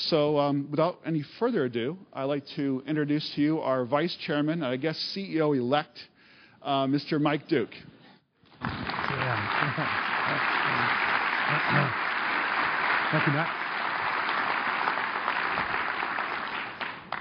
Without any further ado, I'd like to introduce to you our Vice Chairman, and I guess CEO-elect, Mr. Mike Duke. Thank you, Matt.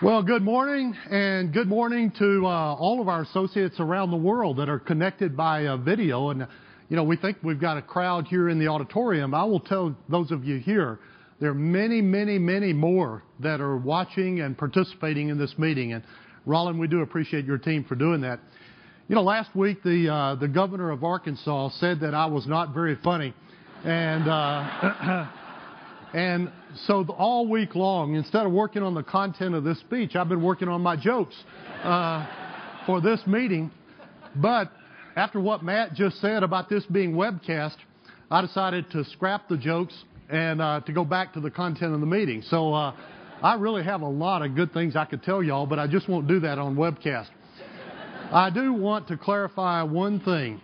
Well, good morning, and good morning to all of our associates around the world that are connected by video. And, you know, we think we've got a crowd here in the auditorium. I will tell those of you here, there are many, many, many more that are watching and participating in this meeting. And, Roland, we do appreciate your team for doing that. You know, last week, the governor of Arkansas said that I was not very funny. And and so all week long, instead of working on the content of this speech, I've been working on my jokes for this meeting. But after what Matt just said about this being webcast, I decided to scrap the jokes and to go back to the content of the meeting. So I really have a lot of good things I could tell y'all, but I just won't do that on webcast. I do want to clarify one thing.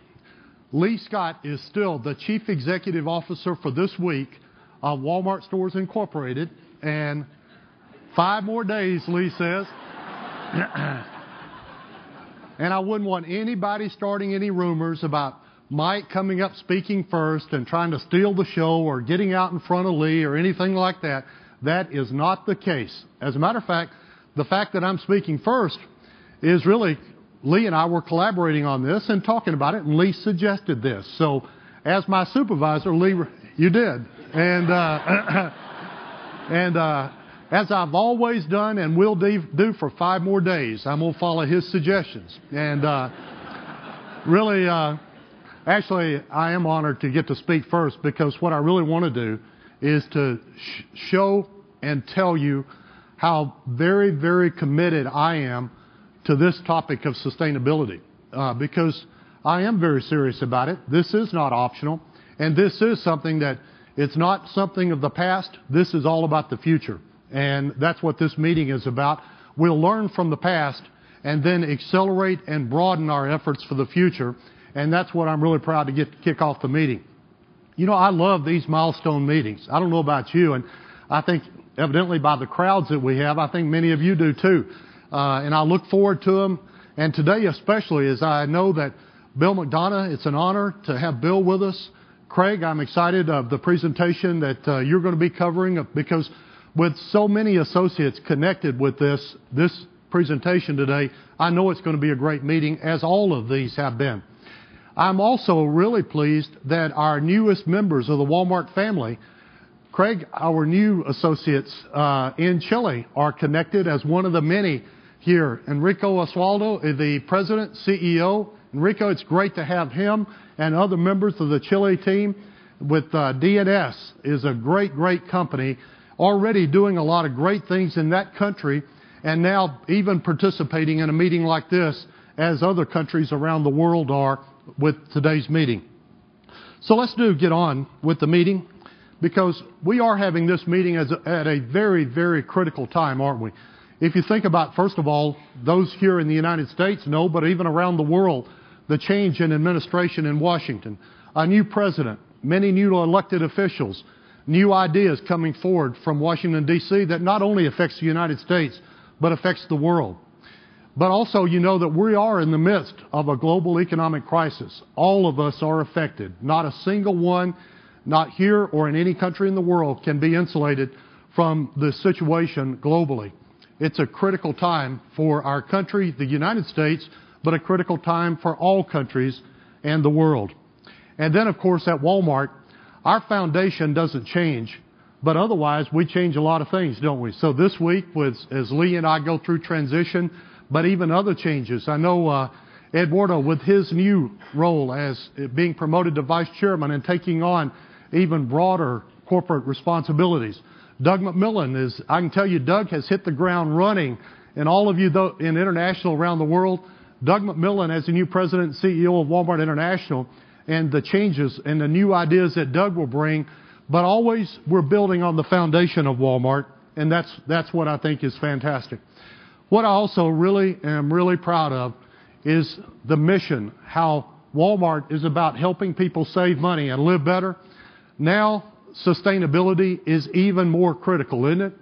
Lee Scott is still the Chief Executive Officer for this week of Walmart Stores Incorporated, and 5 more days, Lee says. And I wouldn't want anybody starting any rumors about Mike coming up speaking first and trying to steal the show or getting out in front of Lee or anything like that. That is not the case. As a matter of fact, the fact that I'm speaking first is really, Lee and I were collaborating on this and talking about it, and Lee suggested this. So as my supervisor, Lee, you did. And as I've always done and will do for 5 more days, I'm going to follow his suggestions. And really, actually, I am honored to get to speak first, because what I really want to do is to show and tell you how very, very committed I am to this topic of sustainability, because I am very serious about it. This is not optional, and this is something that it's not something of the past. This is all about the future. And that's what this meeting is about. We'll learn from the past and then accelerate and broaden our efforts for the future. And that's what I'm really proud to kick off the meeting. You know, I love these milestone meetings. I don't know about you, and I think evidently by the crowds that we have, I think many of you do too. And I look forward to them. And today especially, as I know that Bill McDonough, it's an honor to have Bill with us. Craig, I'm excited of the presentation that you're going to be covering, because with so many associates connected with this presentation today, I know it's going to be a great meeting, as all of these have been. I'm also really pleased that our newest members of the Walmart family, Craig, our new associates in Chile, are connected as one of the many here. Enrico Osvaldo, the president, CEO. Enrico, it's great to have him and other members of the Chile team. With DNS is a great, great company, already doing a lot of great things in that country, and now even participating in a meeting like this, as other countries around the world are with today's meeting. So let's get on with the meeting, because we are having this meeting at a very, very critical time, aren't we? If you think about, first of all, those here in the United States know, but even around the world, the change in administration in Washington, a new president, many new elected officials, new ideas coming forward from Washington, D.C. that not only affects the United States, but affects the world. But also, you know that we are in the midst of a global economic crisis. All of us are affected. Not a single one, not here or in any country in the world, can be insulated from the situation globally. It's a critical time for our country, the United States, but a critical time for all countries and the world. And then, of course, at Walmart, our foundation doesn't change, but otherwise we change a lot of things, don't we? So this week, as Lee and I go through transition, but even other changes. I know Eduardo, with his new role as being promoted to vice chairman and taking on even broader corporate responsibilities. Doug McMillan I can tell you, Doug has hit the ground running. And all of you in international around the world, Doug McMillan, as the new president and CEO of Walmart International, and the changes and the new ideas that Doug will bring, but always we're building on the foundation of Walmart, and that's what I think is fantastic. What I also am really proud of is the mission, how Walmart is about helping people save money and live better. Now, sustainability is even more critical, isn't it?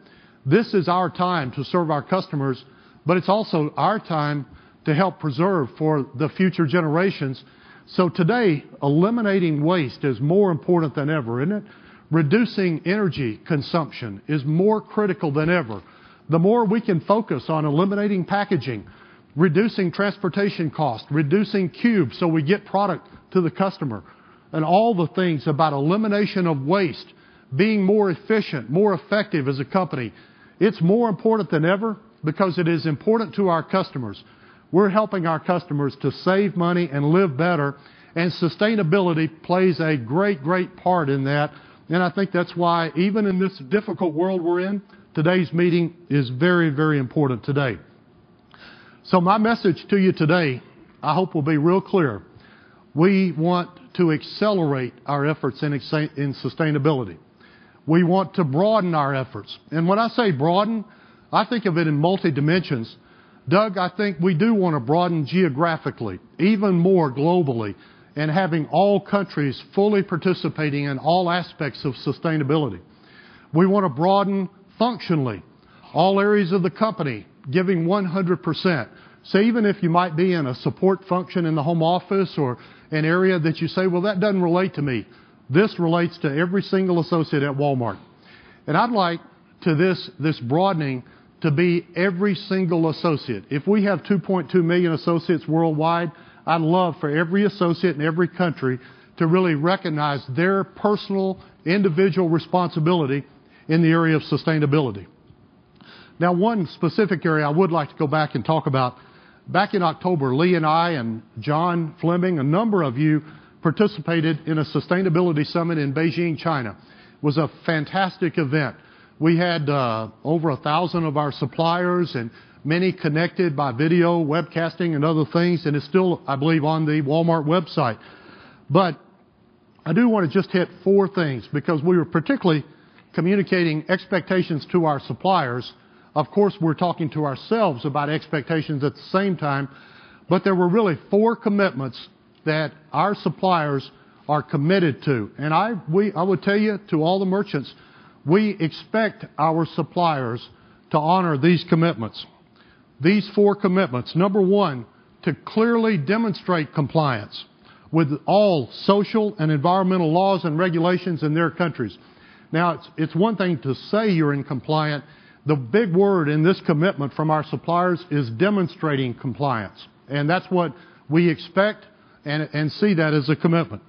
This is our time to serve our customers, but it's also our time to help preserve for the future generations. So today, eliminating waste is more important than ever, isn't it? Reducing energy consumption is more critical than ever. The more we can focus on eliminating packaging, reducing transportation costs, reducing cubes so we get product to the customer, and all the things about elimination of waste, being more efficient, more effective as a company, it's more important than ever because it is important to our customers. We're helping our customers to save money and live better, and sustainability plays a great, great part in that. And I think that's why, even in this difficult world we're in, today's meeting is very, very important today. So my message to you today, I hope will be real clear. We want to accelerate our efforts in sustainability. We want to broaden our efforts. And when I say broaden, I think of it in multi-dimensions. Doug, I think we do want to broaden geographically, even more globally, and having all countries fully participating in all aspects of sustainability. We want to broaden functionally, all areas of the company giving 100%. So even if you might be in a support function in the home office or an area that you say, well, that doesn't relate to me. This relates to every single associate at Walmart. And I'd like to this broadening to be every single associate. If we have 2.2 million associates worldwide, I'd love for every associate in every country to really recognize their personal, individual responsibility in the area of sustainability. Now, one specific area I would like to go back and talk about. Back in October, Lee and I and John Fleming, a number of you participated in a sustainability summit in Beijing, China. It was a fantastic event. We had over 1,000 of our suppliers and many connected by video, webcasting, and other things, and it's still, I believe, on the Walmart website. But I do want to just hit 4 things because we were particularly communicating expectations to our suppliers. Of course, we're talking to ourselves about expectations at the same time, but there were really 4 commitments that our suppliers are committed to. And I would tell you, to all the merchants, we expect our suppliers to honor these commitments. These 4 commitments. Number 1, to clearly demonstrate compliance with all social and environmental laws and regulations in their countries. Now, it's one thing to say you're in compliance. The big word in this commitment from our suppliers is demonstrating compliance. And that's what we expect and see that as a commitment.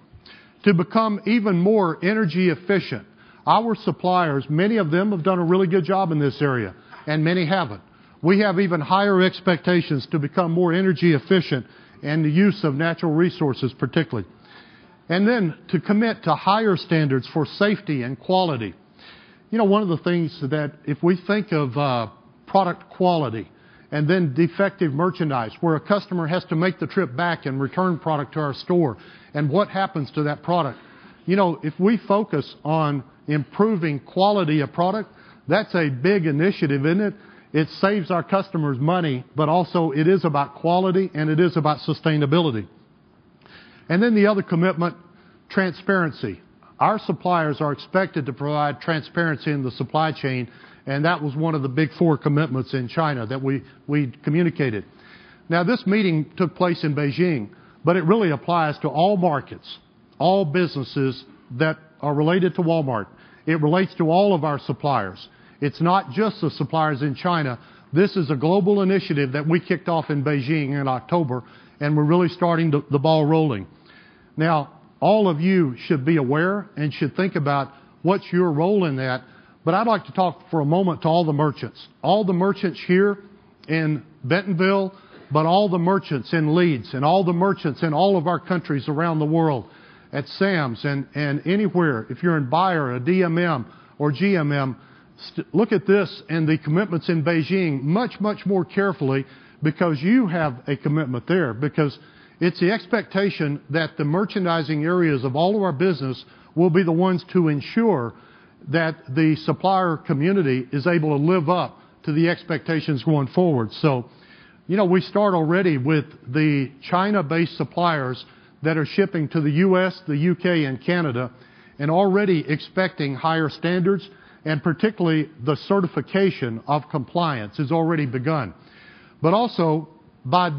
To become even more energy efficient. Our suppliers, many of them have done a really good job in this area, and many haven't. We have even higher expectations to become more energy efficient and the use of natural resources particularly. And then to commit to higher standards for safety and quality. You know, one of the things that if we think of product quality and then defective merchandise where a customer has to make the trip back and return product to our store, and what happens to that product. You know, if we focus on improving quality of product, that's a big initiative, isn't it? It saves our customers money, but also it is about quality and it is about sustainability. And then the other commitment, transparency. Our suppliers are expected to provide transparency in the supply chain, and that was one of the big 4 commitments in China that we communicated. Now, this meeting took place in Beijing, but it really applies to all markets, all businesses that are related to Walmart. It relates to all of our suppliers. It's not just the suppliers in China. This is a global initiative that we kicked off in Beijing in October, and we're really starting the ball rolling. Now, all of you should be aware and should think about what's your role in that. But I'd like to talk for a moment to all the merchants here in Bentonville, but all the merchants in Leeds and all the merchants in all of our countries around the world, at Sam's and anywhere. If you're in Bayer, a DMM or GMM, look at this and the commitments in Beijing much, much more carefully, because you have a commitment there, because it's the expectation that the merchandising areas of all of our business will be the ones to ensure that the supplier community is able to live up to the expectations going forward. So, you know, we start already with the China-based suppliers that are shipping to the U.S., the U.K., and Canada, and already expecting higher standards. and particularly the certification of compliance has already begun. But also, by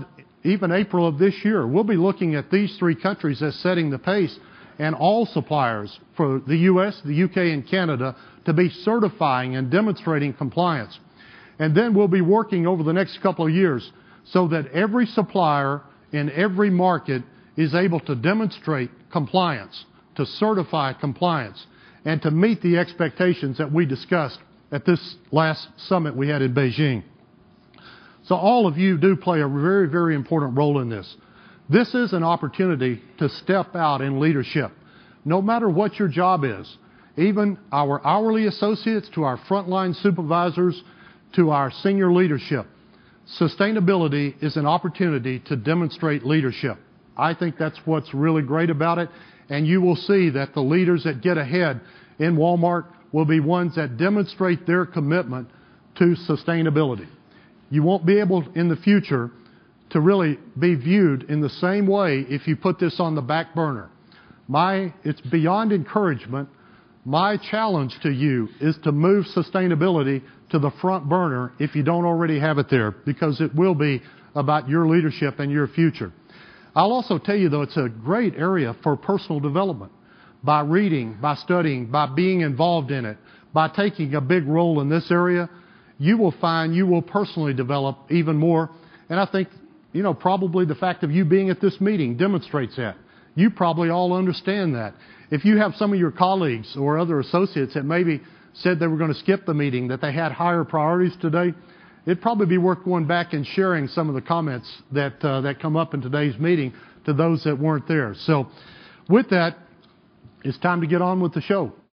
even April of this year, we'll be looking at these three countries as setting the pace, and all suppliers for the U.S., the U.K., and Canada to be certifying and demonstrating compliance. And then we'll be working over the next couple of years so that every supplier in every market is able to demonstrate compliance, to certify compliance, and to meet the expectations that we discussed at this last summit we had in Beijing. So all of you do play a very, very important role in this. This is an opportunity to step out in leadership, no matter what your job is. Even our hourly associates, to our frontline supervisors, to our senior leadership. Sustainability is an opportunity to demonstrate leadership. I think that's what's really great about it. And you will see that the leaders that get ahead in Walmart will be ones that demonstrate their commitment to sustainability. You won't be able in the future to really be viewed in the same way if you put this on the back burner. It's beyond encouragement. My challenge to you is to move sustainability to the front burner if you don't already have it there, because it will be about your leadership and your future. I'll also tell you, though, it's a great area for personal development. By reading, by studying, by being involved in it, by taking a big role in this area, you will find you will personally develop even more. And I think, probably the fact of you being at this meeting demonstrates that. You probably all understand that. If you have some of your colleagues or other associates that maybe said they were going to skip the meeting, that they had higher priorities today, it'd probably be worth going back and sharing some of the comments that come up in today's meeting to those that weren't there. So with that, it's time to get on with the show.